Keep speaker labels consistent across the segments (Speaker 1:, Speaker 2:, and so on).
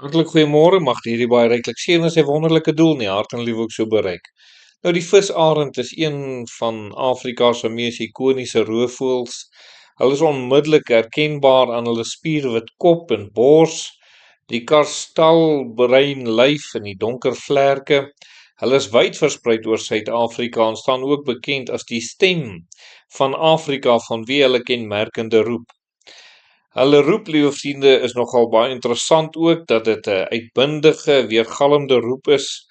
Speaker 1: Hartlik goeiemôre, mag hierdie baie ryklik seën en sy wonderlike doel in die hart en lief ook so bereik. Nou die visarend is een van Afrika se mees ikoniese roofvoëls. Hulle is onmiddellik herkenbaar aan hulle spierwit kop en bors, die kristalbruin lyf en die donker vlerke. Hulle is wyd verspreid oor Suid-Afrika en staan ook bekend as die stem van Afrika vanweë hulle kenmerkende roep. Hulle roep, liewe vriende, is nogal baie interessant ook, dat dit 'n uitbundige, weergalmende roep is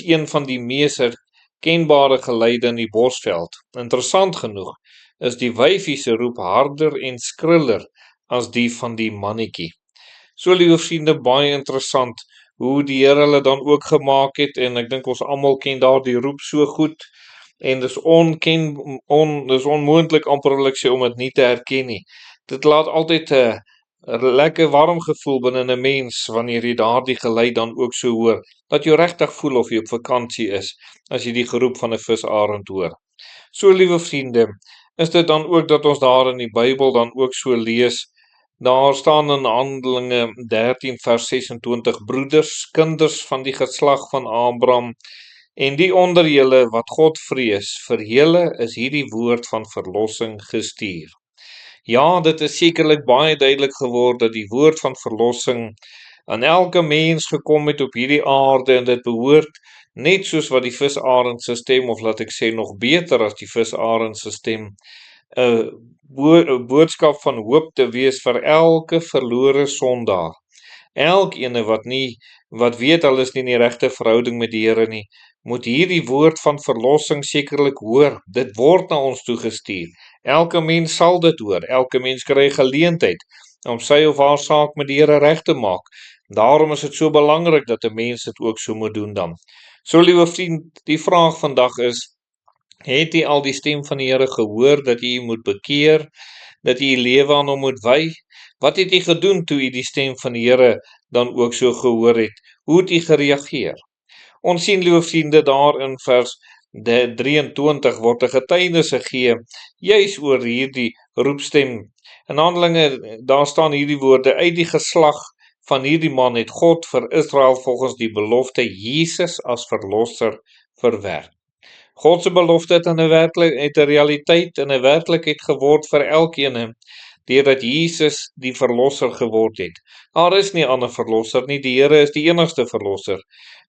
Speaker 1: een van die mees herkenbare geluide in die Bosveld. Interessant genoeg is die wyfie se roep harder en skriller as die van die mannetjie. So, liewe vriende, baie interessant hoe die Here hulle dan ook gemaak het, en ek dink ons almal ken daardie roep so goed, en dis dis onmoontlik amper wil ek sê om dit nie te herken nie. Dit laat altyd 'n lekker warm gevoel binne 'n mens wanneer jy daardie geluid dan ook so hoor, dat jy regtig voel of jy op vakansie is as jy die geroep van 'n visarend hoor. So, liewe vriende, is dit dan ook dat ons daar in die Bybel dan ook so lees. Daar staan in Handelinge 13 vers 26: broeders, kinders van die geslag van Abraham, en die onder julle wat God vrees, vir julle is hierdie woord van verlossing gestuur. Ja, dit is sekerlik baie duidelik geword dat die woord van verlossing aan elke mens gekom het op hierdie aarde, en dit behoort net soos wat die visarend se stem, of laat ek sê nog beter as die visarend se stem, 'n boodskap van hoop te wees vir elke verlore sondaar. Elkene wat weet hulle is nie in die regte verhouding met die Here nie, moet hierdie woord van verlossing sekerlik hoor. Dit word na ons toegestuur. Elke mens sal dit hoor. Elke mens kry geleentheid om sy of haar saak met die Here reg te maak. Daarom is dit so belangrik dat 'n mens dit ook so moet doen dan. So, liewe vriend, die vraag vandag is: het jy al die stem van die Here gehoor dat jy moet bekeer, dat jy lewe aan hom moet wy? Wat het jy gedoen toe jy die stem van die Here dan ook so gehoor het? Hoe het jy gereageer? Ons sien, liewe vriende, daar in vers 23 word 'n getuienis gegee juis oor hierdie roepstem. In Handelinge, daar staan hierdie woorde: uit die geslag van hierdie man het God vir Israel volgens die belofte Jesus as verlosser verwerk. God se belofte het 'n realiteit en 'n werklikheid geword vir elkeen, deurdat Jesus die verlosser geword het. Daar is nie 'n ander verlosser nie, die Here is die enigste verlosser.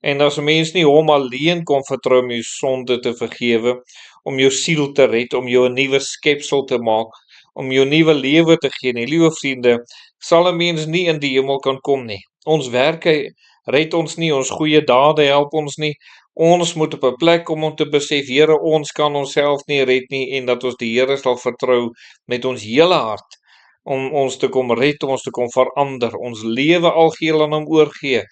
Speaker 1: En as 'n mens nie hom alleen kon vertrou om jou sonde te vergewe, om jou siel te red, om jou 'n nuwe skepsel te maak, om jou nuwe lewe te gee nie, liewe vriende, sal 'n mens nie in die hemel kan kom nie. Ons werke red ons nie, ons goeie dade help ons nie. Ons moet op 'n plek kom om te besef, Here, ons kan onsself nie red nie, en dat ons die Here sal vertrou met ons hele hart om ons te kom red, om ons te kom verander, ons lewe algeheel aan hom oorgee,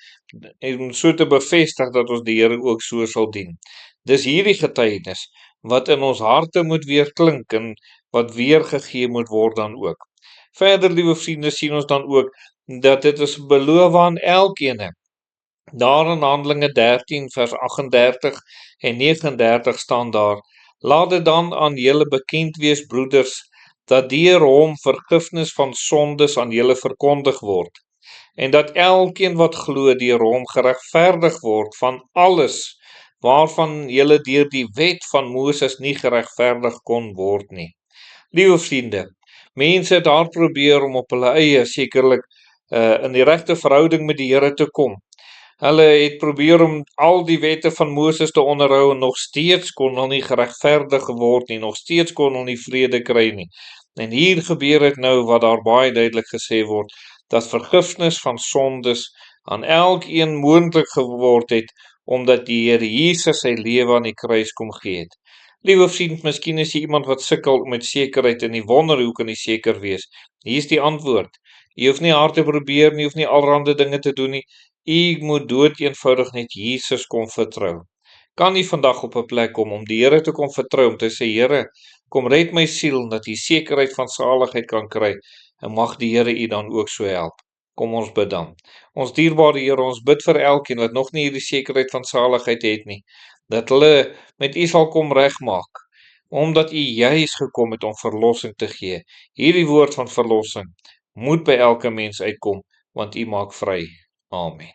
Speaker 1: en om so te bevestig dat ons die Here ook so sal dien. Dis hierdie getuienis wat in ons harte moet weer klink en wat weer gegee moet word dan ook. Verder, liewe vriende, sien ons dan ook dat dit is beloof aan elkeen. Daar in Handelinge 13 vers 38 en 39 staan daar: laat dit dan aan julle bekend wees, broeders, dat deur hom vergifnis van sondes aan julle verkondig word, en dat elkeen wat glo deur hom geregverdig word van alles waarvan julle deur die wet van Moses nie geregverdig kon word nie. Liewe vriende, mense het hard probeer om op hulle eie sekerlik in die regte verhouding met die Here te kom. Hulle het probeer om al die wette van Moses te onderhou, en nog steeds kon hulle nie geregverdig word nie, nog steeds kon hulle nie vrede kry nie. En hier gebeur dit nou wat daar baie duidelik gesê word, dat vergifnis van sondes aan elkeen moontlik geword het, omdat die Here Jesus sy lewe aan die kruis kom gee het. Liewe vriend, miskien is jy iemand wat sukkel met sekerheid en jy wonder hoe kan jy seker wees. Hier is die antwoord. Jy hoef nie hard te probeer nie, jy hoef nie allerhande dinge te doen nie. Jy moet doeteenvoudig net Jesus kom vertrou. Kan jy vandag op 'n plek kom om die Here te kom vertrou, om te sê, Here, kom red my siel, dat jy sekerheid van saligheid kan kry, en mag die Here u dan ook so help. Kom ons bid dan. Ons dierbare Here, ons bid vir elkeen wat nog nie hierdie sekerheid van saligheid het nie, dat hulle met u sal kom regmaak, omdat u juis gekom het om verlossing te gee. Hierdie woord van verlossing moet by elke mens uitkom, want u maak vry. Amen.